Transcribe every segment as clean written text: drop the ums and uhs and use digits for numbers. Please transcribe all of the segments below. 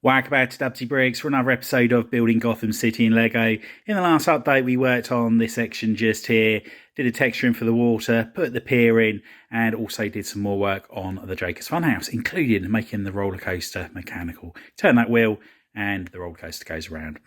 Welcome back to Dubbzi Bricks for another episode of Building Gotham City in Lego. In the last update we worked on this section just here, did a texturing for the water, put the pier in, and also did some more work on the Joker's Funhouse, including making the roller coaster mechanical. Turn that wheel and the roller coaster goes around.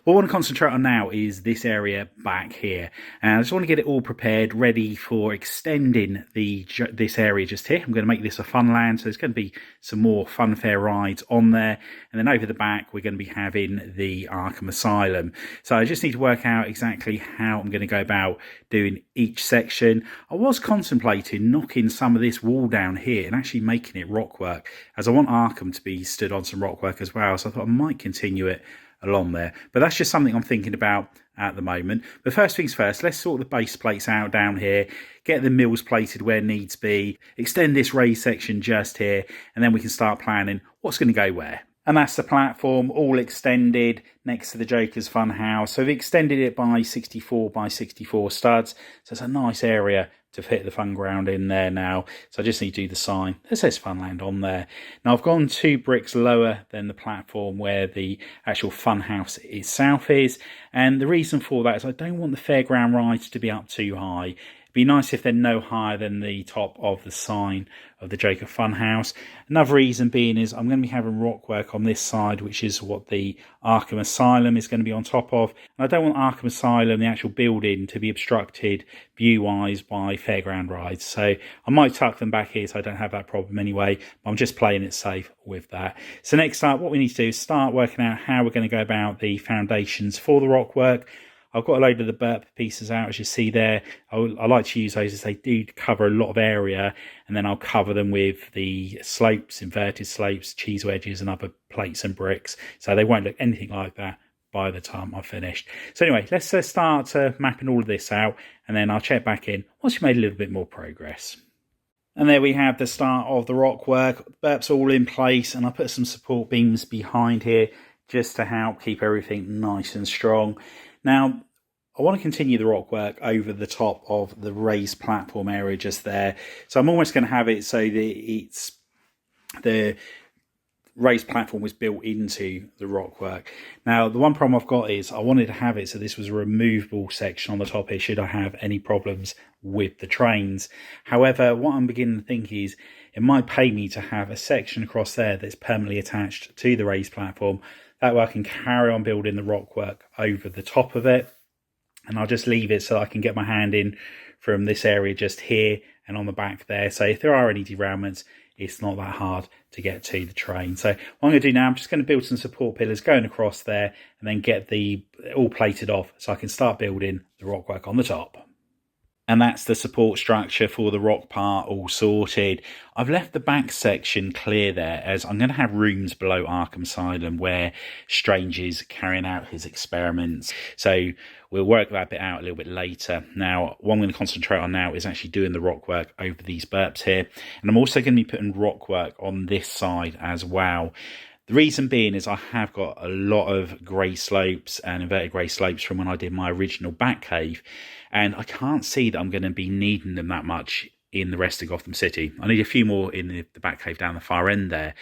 What I want to concentrate on now is this area back here. And I just want to get it all prepared, ready for extending this area just here. I'm going to make this a Funland, so there's going to be some more funfair rides on there. And then over the back, we're going to be having the Arkham Asylum. So I just need to work out exactly how I'm going to go about doing each section. I was contemplating knocking some of this wall down here and actually making it rockwork, as I want Arkham to be stood on some rockwork as well. So I thought I might continue it along there, but that's just something I'm thinking about at the moment. But first things first, let's sort the base plates out down here, get the mills plated where needs be, extend this raised section just here, and then we can start planning what's going to go where. And that's the platform all extended next to the Joker's Funhouse. So we've extended it by 64 by 64 studs. So it's a nice area to fit the fun ground in there now. So I just need to do the sign that says Funland on there. Now I've gone 2 bricks lower than the platform where the actual Funhouse itself is. And the reason for that is I don't want the fairground rides to be up too high. It'd be nice if they're no higher than the top of the sign of the Joker Funhouse. Another reason being is I'm going to be having rockwork on this side, which is what the Arkham Asylum is going to be on top of. And I don't want Arkham Asylum, the actual building, to be obstructed view-wise by fairground rides. So I might tuck them back here so I don't have that problem anyway. But I'm just playing it safe with that. So next up, what we need to do is start working out how we're going to go about the foundations for the rockwork. I've got a load of the burp pieces out, as you see there. I like to use those as they do cover a lot of area, and then I'll cover them with the slopes, inverted slopes, cheese wedges and other plates and bricks, so they won't look anything like that by the time I've finished. So anyway, let's start mapping all of this out, and then I'll check back in once we've made a little bit more progress. And there we have the start of the rock work. Burp's all in place, and I put some support beams behind here just to help keep everything nice and strong. Now, I want to continue the rock work over the top of the raised platform area just there. So I'm almost going to have it so that the raised platform was built into the rock work. Now, the one problem I've got is I wanted to have it so this was a removable section on the top here should I have any problems with the trains. However, what I'm beginning to think is it might pay me to have a section across there that's permanently attached to the raised platform. That way I can carry on building the rock work over the top of it. And I'll just leave it so I can get my hand in from this area just here and on the back there. So if there are any derailments, it's not that hard to get to the train. So what I'm going to do now, I'm just going to build some support pillars going across there and then get the all plated off so I can start building the rock work on the top. And that's the support structure for the rock part all sorted. I've left the back section clear there as I'm going to have rooms below Arkham Asylum where Strange is carrying out his experiments. So we'll work that bit out a little bit later. Now, what I'm going to concentrate on now is actually doing the rock work over these burps here. And I'm also going to be putting rock work on this side as well. The reason being is I have got a lot of grey slopes and inverted grey slopes from when I did my original back cave. And I can't see that I'm going to be needing them that much in the rest of Gotham City. I need a few more in the back cave down the far end there.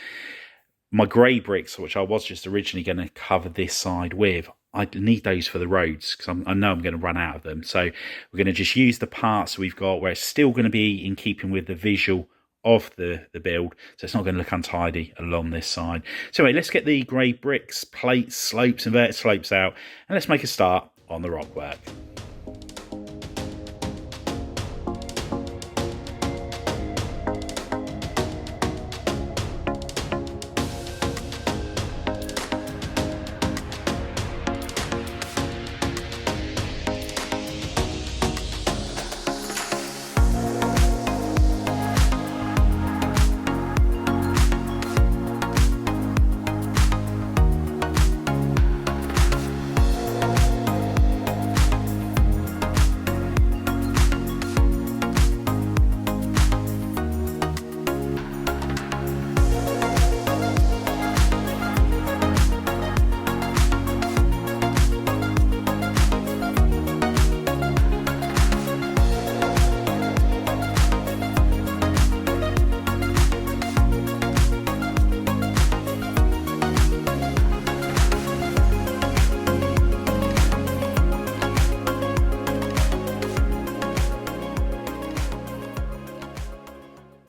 My grey bricks, which I was just originally going to cover this side with, I need those for the roads because I know I'm going to run out of them. So we're going to just use the parts we've got where it's still going to be in keeping with the visual of the build, so it's not going to look untidy along this side. So anyway, let's get the grey bricks, plates, slopes, inverted slopes out, and let's make a start on the rock work.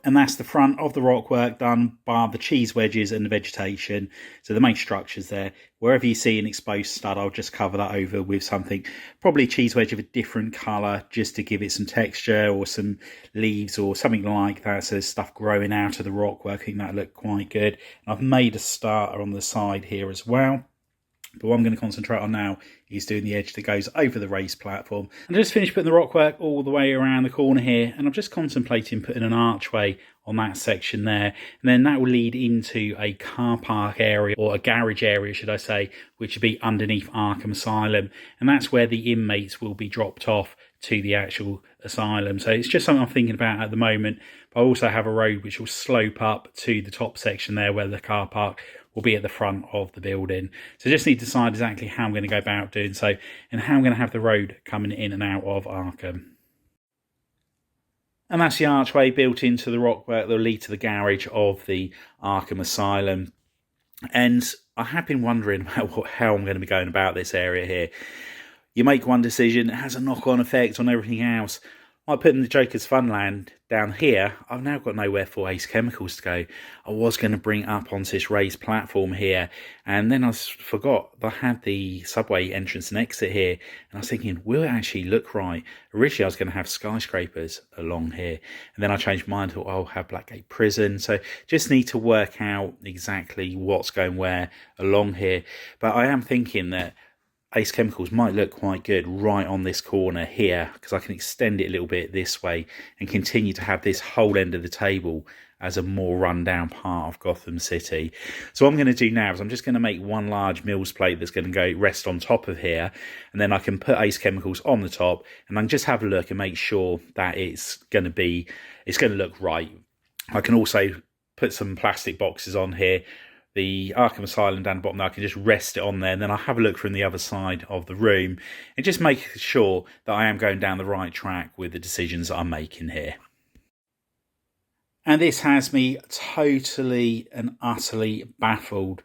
And that's the front of the rock work done by the cheese wedges and the vegetation. So the main structure's there. Wherever you see an exposed stud, I'll just cover that over with something, probably a cheese wedge of a different colour, just to give it some texture, or some leaves or something like that. So there's stuff growing out of the rock work. I think that looked quite good. And I've made a starter on the side here as well. But what I'm going to concentrate on now is doing the edge that goes over the raised platform. And I just finished putting the rock work all the way around the corner here, and I'm just contemplating putting an archway on that section there, and then that will lead into a car park area, or a garage area should I say, which would be underneath Arkham Asylum, and that's where the inmates will be dropped off to the actual asylum. So it's just something I'm thinking about at the moment. But I also have a road which will slope up to the top section there, where the car park will be at the front of the building. So just need to decide exactly how I'm going to go about doing so, and how I'm going to have the road coming in and out of Arkham. And that's the archway built into the rockwork that will lead to the garage of the Arkham Asylum. And I have been wondering about how I'm going to be going about this area here. You make one decision, it has a knock-on effect on everything else. Like putting the Joker's Funland down here, I've now got nowhere for Ace Chemicals to go. I was going to bring it up onto this raised platform here, and then I forgot that I had the subway entrance and exit here, and I was thinking, will it actually look right? Originally I was going to have skyscrapers along here, and then I changed my mind, thought, I'll have Blackgate Prison. So just need to work out exactly what's going where along here. But I am thinking that Ace Chemicals might look quite good right on this corner here, because I can extend it a little bit this way and continue to have this whole end of the table as a more rundown part of Gotham City. So what I'm going to do now is I'm just going to make one large Mills plate that's going to go rest on top of here, and then I can put Ace Chemicals on the top, and I can just have a look and make sure that it's going to look right. I can also put some plastic boxes on here, the Arkham Asylum down the bottom there. I can just rest it on there, and then I'll have a look from the other side of the room and just make sure that I am going down the right track with the decisions that I'm making here. And this has me totally and utterly baffled.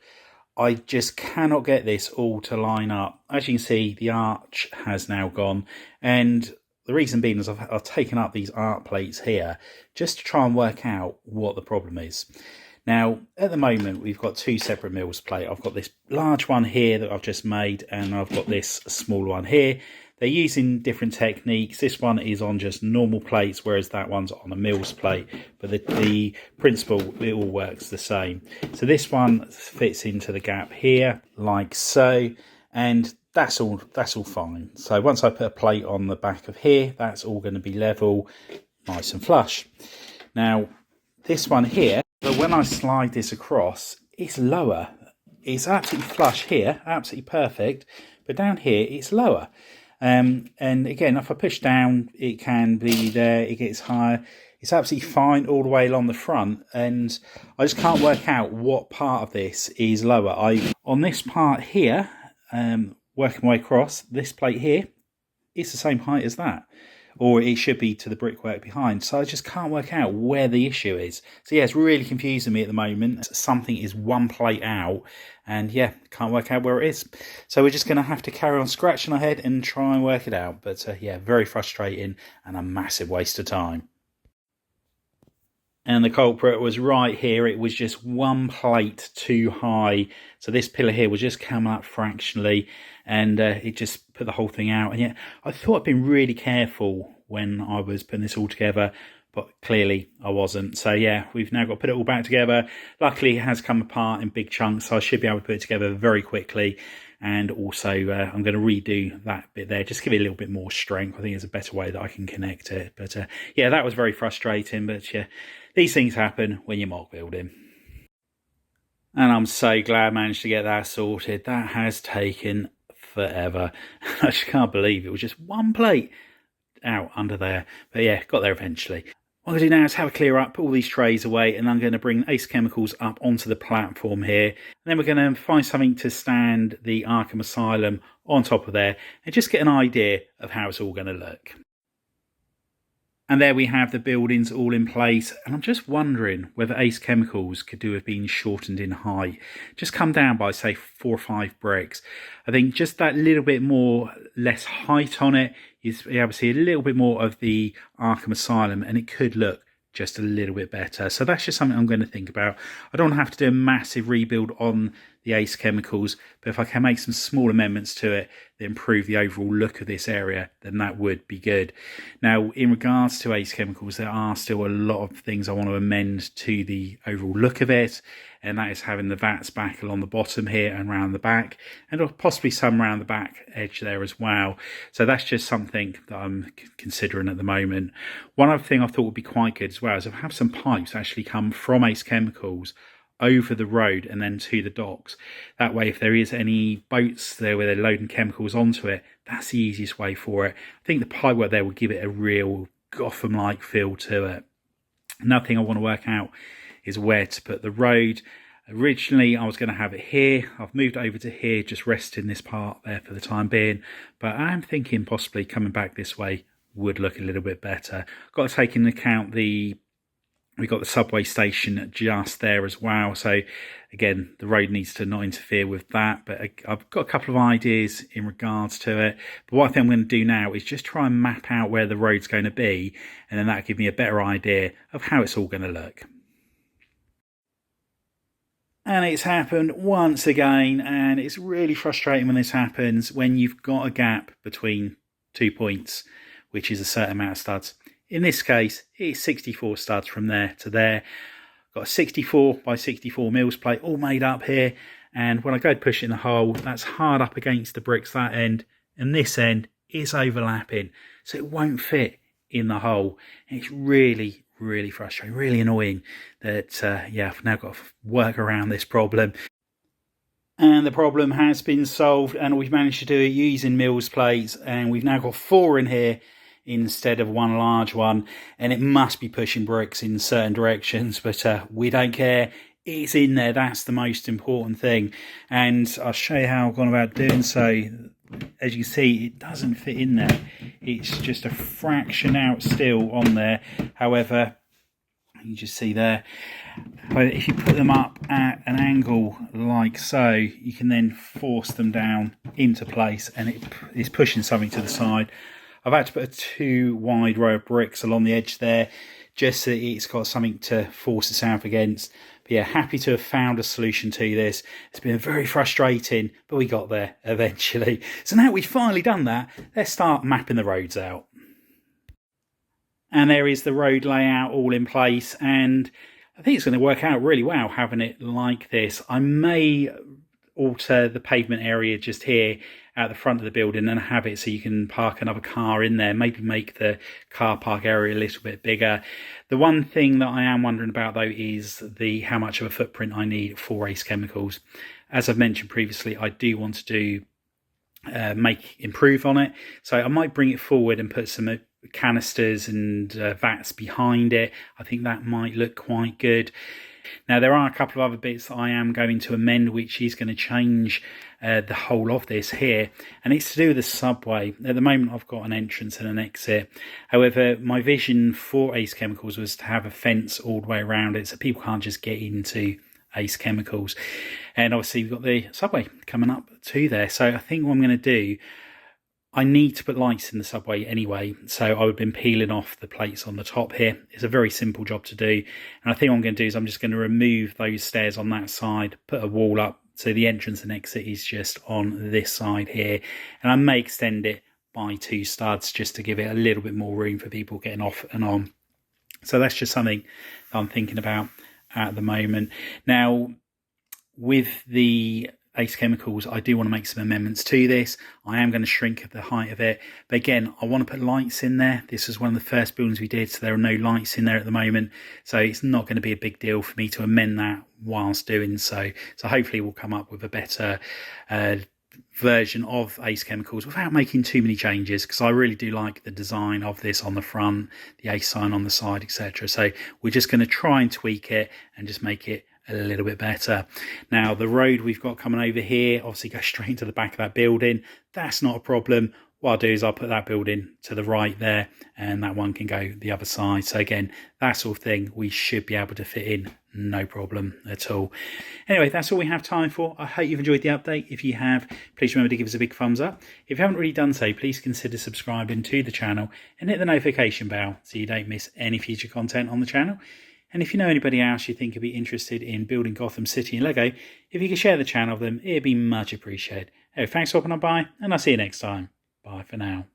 I just cannot get this all to line up. As you can see, the arch has now gone, and the reason being is I've taken up these art plates here just to try and work out what the problem is. Now, at the moment, we've got two separate Mills plate. I've got this large one here that I've just made, and I've got this small one here. They're using different techniques. This one is on just normal plates, whereas that one's on a Mills plate. But the principle, it all works the same. So this one fits into the gap here, like so, and that's all fine. So once I put a plate on the back of here, that's all going to be level, nice and flush. Now, this one here, but when I slide this across, it's lower. It's absolutely flush here, absolutely perfect, but down here it's lower. And again, if I push down, it can be there, it gets higher. It's absolutely fine all the way along the front, and I just can't work out what part of this is lower. On this part here, working my way across, this plate here, it's the same height as that, or it should be to the brickwork behind. So I just can't work out where the issue is. So yeah, it's really confusing me at the moment. Something is one plate out, and yeah, can't work out where it is. So we're just going to have to carry on scratching our head and try and work it out. But yeah, very frustrating and a massive waste of time. And the culprit was right here. It was just one plate too high. So this pillar here was just coming up fractionally, and it just put the whole thing out. And yet I thought I'd been really careful when I was putting this all together, but clearly I wasn't. So yeah, we've now got to put it all back together. Luckily it has come apart in big chunks, so I should be able to put it together very quickly. And also I'm going to redo that bit there, just give it a little bit more strength. I think it's a better way that I can connect it. But yeah, that was very frustrating. But yeah, these things happen when you're mock building. And I'm so glad I managed to get that sorted. That has taken forever. I just can't believe it was just one plate out under there. But yeah, got there eventually. What I'm going to do now is have a clear up, put all these trays away, and I'm going to bring Ace Chemicals up onto the platform here. And then we're going to find something to stand the Arkham Asylum on top of there and just get an idea of how it's all going to look. And there we have the buildings all in place, and I'm just wondering whether Ace Chemicals could do with being shortened in height. Just come down by, say, 4 or 5 bricks. I think just that little bit more, less height on it, is able to see a little bit more of the Arkham Asylum, and it could look just a little bit better. So that's just something I'm going to think about. I don't have to do a massive rebuild on the Ace Chemicals, but if I can make some small amendments to it that improve the overall look of this area, then that would be good. Now, in regards to Ace Chemicals, there are still a lot of things I want to amend to the overall look of it, and that is having the vats back along the bottom here and around the back, and possibly some around the back edge there as well. So that's just something that I'm considering at the moment. One other thing I thought would be quite good as well is if I have some pipes actually come from Ace Chemicals over the road and then to the docks. That way, if there is any boats there where they're loading chemicals onto it, that's the easiest way for it. I think the pipework there will give it a real Gotham-like feel to it. Another thing I want to work out is where to put the road. Originally, I was going to have it here. I've moved over to here, just resting this part there for the time being. But I'm thinking possibly coming back this way would look a little bit better. Got to take into account we've got the subway station just there as well. So again, the road needs to not interfere with that. But I've got a couple of ideas in regards to it. But what I think I'm going to do now is just try and map out where the road's going to be. And then that'll give me a better idea of how it's all going to look. And it's happened once again. And it's really frustrating when this happens, when you've got a gap between 2 points, which is a certain amount of studs. In this case, it's 64 studs from there to there. Got a 64 by 64 mils plate all made up here. And when I go to push it in the hole, that's hard up against the bricks, that end. And this end is overlapping. So it won't fit in the hole. And it's really, really frustrating, really annoying that, I've now got to work around this problem. And the problem has been solved. And we've managed to do it using mils plates. And we've now got 4 in here instead of one large one, and it must be pushing bricks in certain directions, but we don't care. It's in there. That's the most important thing, and I'll show you how I've gone about doing so. As you can see, it doesn't fit in there. It's just a fraction out still on there. However, you just see there, if you put them up at an angle like so, you can then force them down into place, and it is pushing something to the side. I've had to put a 2 wide row of bricks along the edge there, just so that it's got something to force itself against. But yeah, happy to have found a solution to this. It's been very frustrating, but we got there eventually. So now we've finally done that, let's start mapping the roads out. And there is the road layout all in place, and I think it's going to work out really well having it like this. I may alter the pavement area just here at the front of the building and have it so you can park another car in there, maybe make the car park area a little bit bigger. The one thing that I am wondering about though is how much of a footprint I need for Ace Chemicals. As I've mentioned previously, I do want to do improve on it, so I might bring it forward and put some canisters and vats behind it. I think that might look quite good. Now, there are a couple of other bits that I am going to amend, which is going to change the whole of this here, and it's to do with the subway. At the moment, I've got an entrance and an exit. However, my vision for Ace Chemicals was to have a fence all the way around it, so people can't just get into Ace Chemicals. And obviously, we've got the subway coming up to there. So I think what I'm going to do, I need to put lights in the subway anyway, so I've been peeling off the plates on the top here. It's a very simple job to do, and I think what I'm going to do is I'm just going to remove those stairs on that side, put a wall up, so the entrance and exit is just on this side here, and I may extend it by 2 studs just to give it a little bit more room for people getting off and on. So that's just something that I'm thinking about at the moment. Now, with the Ace Chemicals, I do want to make some amendments to this. I am going to shrink the height of it, but again, I want to put lights in there. This was one of the first buildings we did, so there are no lights in there at the moment, so it's not going to be a big deal for me to amend that whilst doing so. So hopefully we'll come up with a better version of Ace Chemicals without making too many changes, because I really do like the design of this on the front, the Ace sign on the side, etc. So we're just going to try and tweak it and just make it a little bit better. Now, the road we've got coming over here obviously goes straight into the back of that building. That's not a problem. what I'll do is I'll put that building to the right there, and that one can go the other side. So again, that sort of thing we should be able to fit in, no problem at all. Anyway, that's all we have time for. I hope you've enjoyed the update. If you have, please remember to give us a big thumbs up. If you haven't already done so, please consider subscribing to the channel and hit the notification bell so you don't miss any future content on the channel. And if you know anybody else you think could be interested in building Gotham City in Lego, if you could share the channel with them, it'd be much appreciated. Anyway, thanks for hopping on by, and I'll see you next time. Bye for now.